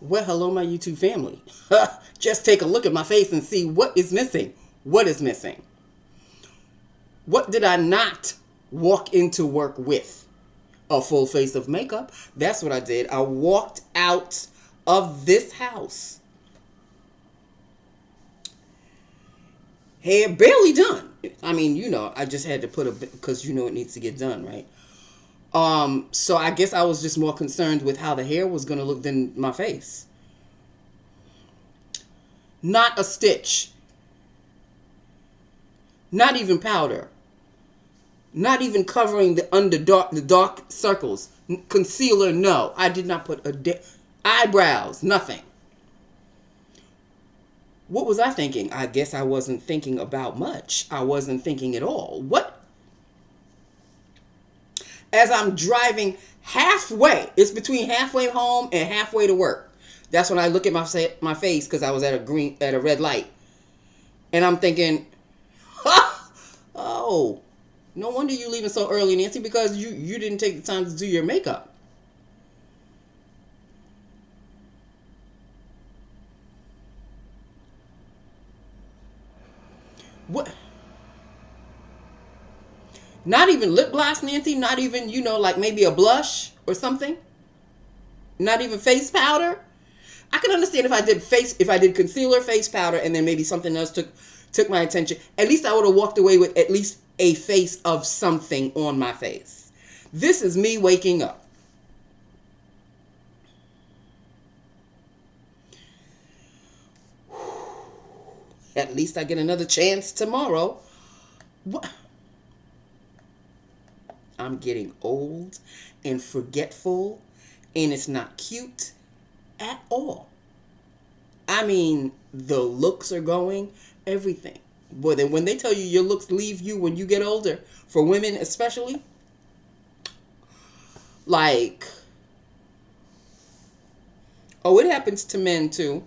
Well, hello, my YouTube family. Just take a look at my face and see what is missing. What is missing? What did I not walk into work with? A full face of makeup. That's what I did. I walked out of this house. Hair barely done. I mean, I just had to put a bit because it needs to get done, right? So I guess I was just more concerned with how the hair was gonna look than my face. Not a stitch. Not even powder. Not even covering the dark circles. Concealer, no. I did not put eyebrows, nothing. What was I thinking? I guess I wasn't thinking about much. I wasn't thinking at all. What? As I'm driving halfway, it's between halfway home and halfway to work. That's when I look at my face because I was at a red light, and I'm thinking, oh, no wonder you leaving so early, Nancy, because you didn't take the time to do your makeup. What? Not even lip gloss, Nancy. Not even like maybe a blush or something. Not even face powder. I can understand if I did concealer, face powder, and then maybe something else took my attention. At least I would have walked away with at least a face of something on my face. This is me waking up. At least I get another chance tomorrow. What? I'm getting old and forgetful, and it's not cute at all. I mean, the looks are going, everything. But then when they tell you your looks leave you when you get older, for women especially, like, oh, it happens to men too.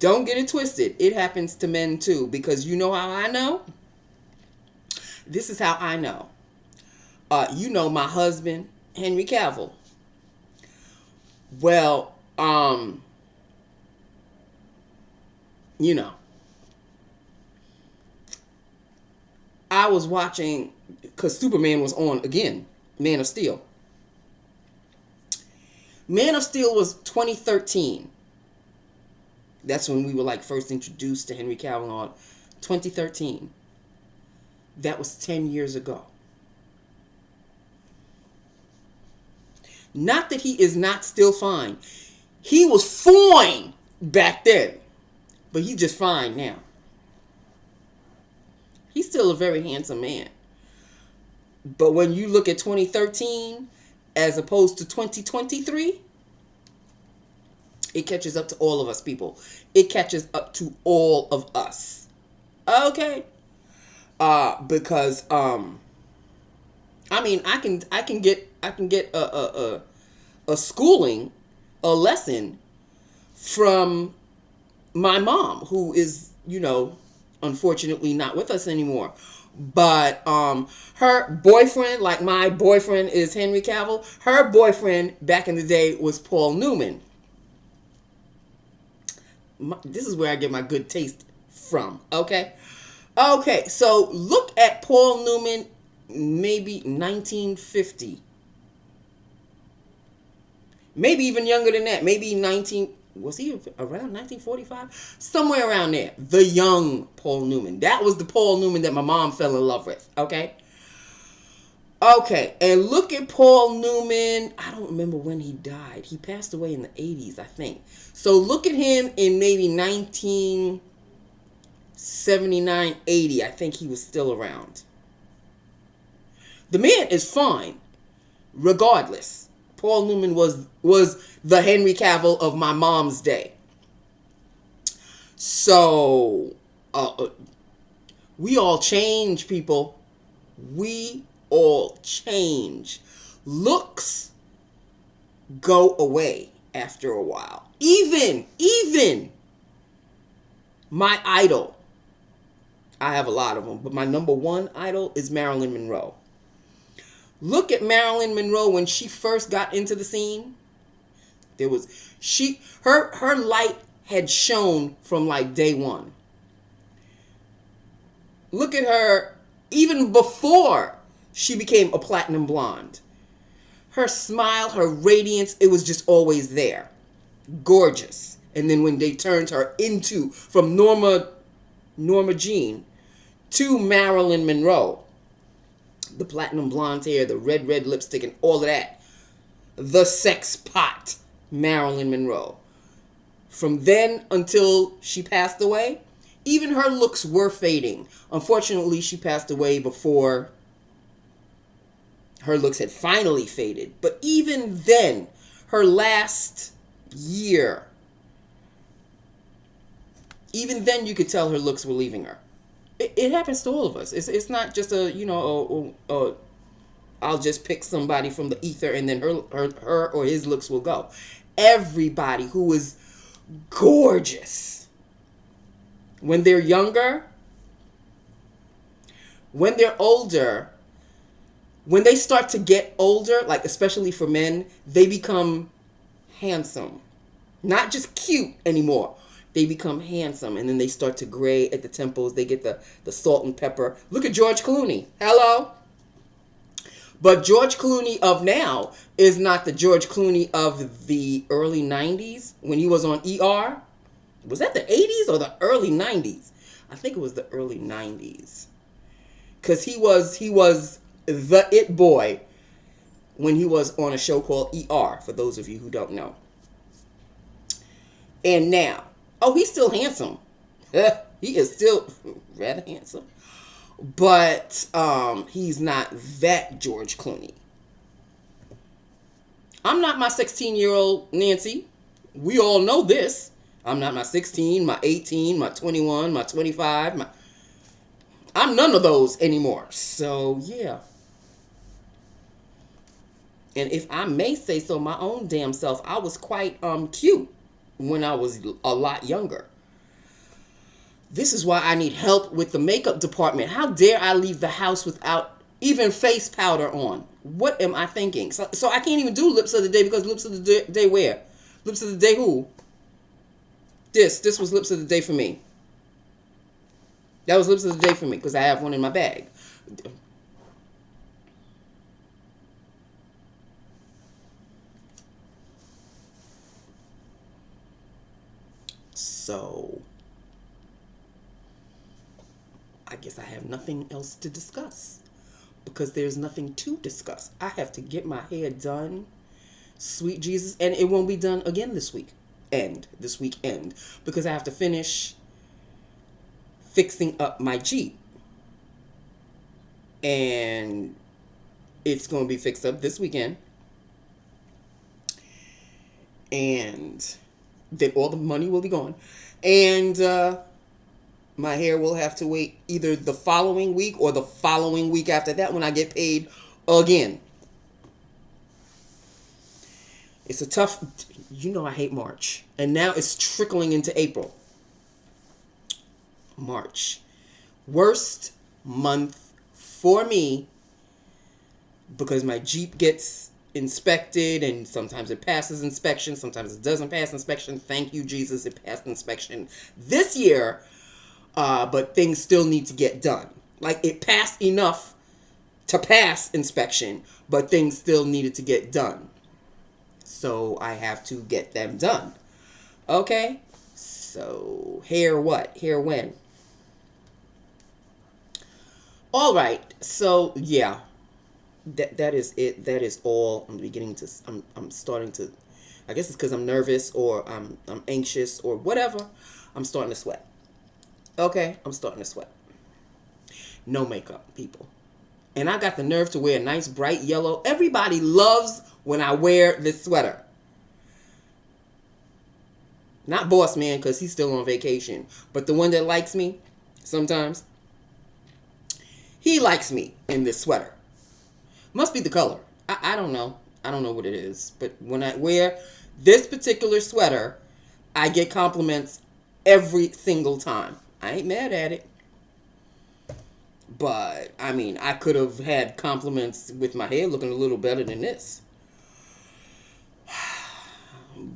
Don't get it twisted. It happens to men too, because you know how I know? This is how I know. My husband, Henry Cavill. Well, I was watching, because Superman was on again, Man of Steel. Man of Steel was 2013. That's when we were first introduced to Henry Cavill on 2013. That was 10 years ago. Not that he is not still fine. He was fine back then, but he's just fine now. He's still a very handsome man. But when you look at 2013 as opposed to 2023, it catches up to all of us, people. It catches up to all of us. Okay? Because I mean, I can get a schooling, a lesson from my mom, who is, unfortunately not with us anymore. But her boyfriend, like my boyfriend is Henry Cavill, her boyfriend back in the day was Paul Newman. This is where I get my good taste from, okay? Okay, so look at Paul Newman, maybe 1950. Maybe even younger than that. Maybe was he around 1945? Somewhere around there. The young Paul Newman. That was the Paul Newman that my mom fell in love with, okay? Okay, and look at Paul Newman. I don't remember when he died. He passed away in the 80s, I think. So look at him in maybe 1979, 80. I think he was still around. The man is fine, regardless. Paul Newman was the Henry Cavill of my mom's day. So, we all change, people. We all change. Looks go away after a while. Even my idol. I have a lot of them, but my number one idol is Marilyn Monroe. Look at Marilyn Monroe when she first got into the scene. There was her light had shone from like day one. Look at her even before she became a platinum blonde. Her smile, her radiance, it was just always there. Gorgeous. And then when they turned her into from Norma Jean to Marilyn Monroe, the platinum blonde hair, the red lipstick, and all of that, the sex pot Marilyn Monroe. From then until she passed away, even her looks were fading. Unfortunately, she passed away before her looks had finally faded. But even then, her last year, even then you could tell her looks were leaving her. It happens to all of us. It's not just I'll just pick somebody from the ether and then her or his looks will go. Everybody who is gorgeous, when they're younger, when they're older, when they start to get older, like especially for men, they become handsome. Not just cute anymore. They become handsome, and then they start to gray at the temples. They get the salt and pepper. Look at George Clooney. Hello? But George Clooney of now is not the George Clooney of the early 90s when he was on ER. Was that the 80s or the early 90s? I think it was the early 90s. Because he was the it boy when he was on a show called ER, for those of you who don't know. And now, he's still handsome. He is still rather handsome. But he's not that George Clooney. I'm not my 16-year-old Nancy. We all know this. I'm not my 16, my 18, my 21, my 25. I'm none of those anymore. So, yeah. And if I may say so my own damn self, I was quite cute when I was a lot younger. This is why I need help with the makeup department. How dare I leave the house without even face powder on? What am I thinking? So I can't even do lips of the day because lips of the day where? Lips of the day who? This was lips of the day for me. That was lips of the day for me because I have one in my bag. So I guess I have nothing else to discuss because there's nothing to discuss. I have to get my hair done, sweet Jesus, and it won't be done again this weekend, because I have to finish fixing up my Jeep. And it's going to be fixed up this weekend. And then all the money will be gone. And my hair will have to wait either the following week or the following week after that when I get paid again. It's a tough, I hate March. And now it's trickling into April. March. Worst month for me because my Jeep gets inspected and sometimes it passes inspection, sometimes it doesn't pass inspection. Thank you, Jesus, it passed inspection this year. But things still need to get done. Like it passed enough to pass inspection, but things still needed to get done. So I have to get them done. Okay? So hair what? Hair when? All right. So yeah. That is it. That is all. I'm starting to, I guess it's because I'm nervous or I'm anxious or whatever. I'm starting to sweat. Okay, I'm starting to sweat. No makeup, people. And I got the nerve to wear a nice bright yellow. Everybody loves when I wear this sweater. Not Boss Man, because he's still on vacation. But the one that likes me, sometimes, he likes me in this sweater. Must be the color. I don't know. I don't know what it is. But when I wear this particular sweater, I get compliments every single time. I ain't mad at it. But, I could have had compliments with my hair looking a little better than this.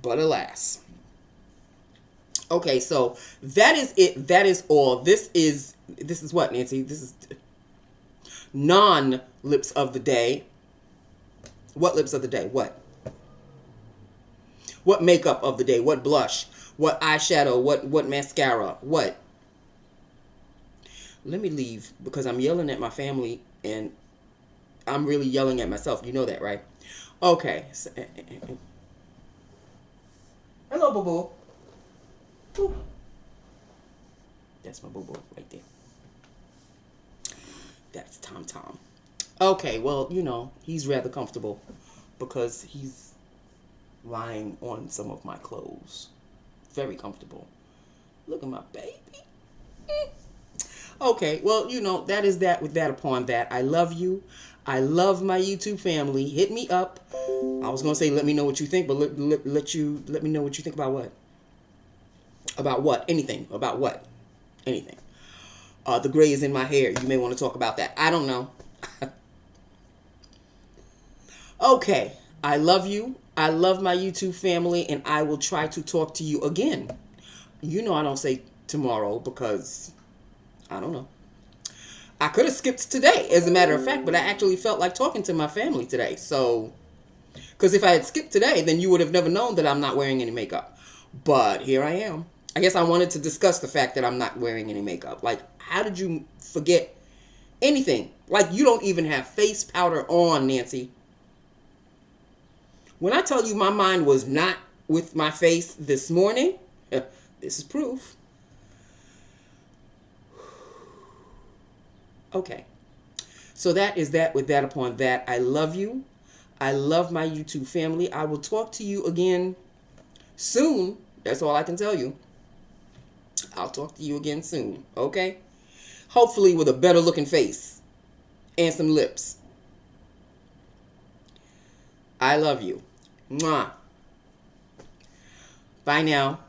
But alas. Okay, so that is it. That is all. This is what, Nancy? This is non lips of the day. What lips of the day? What makeup of the day? What blush? What eyeshadow? What mascara? What? Let me leave because I'm yelling at my family and I'm really yelling at myself. You know that, right? Okay. So, hello, boo boo. Ooh. That's my boo boo right there. That's Tom Tom. Okay, well, he's rather comfortable because he's lying on some of my clothes. Very comfortable. Look at my baby. Okay, well, that is that with that upon that. I love you. I love my YouTube family. Hit me up. I was gonna say let me know what you think, but let me know what you think about what? About what? Anything. About what? Anything. The gray is in my hair. You may want to talk about that. I don't know. Okay. I love you. I love my YouTube family, and I will try to talk to you again. I don't say tomorrow because I don't know. I could have skipped today, as a matter of fact, but I actually felt like talking to my family today. So, because if I had skipped today, then you would have never known that I'm not wearing any makeup. But here I am. I guess I wanted to discuss the fact that I'm not wearing any makeup. Like, how did you forget anything? Like, you don't even have face powder on, Nancy. When I tell you my mind was not with my face this morning, this is proof. Okay. So that is that with that upon that. I love you. I love my YouTube family. I will talk to you again soon. That's all I can tell you. I'll talk to you again soon. Okay? Hopefully with a better looking face and some lips. I love you. Mwah. Bye now.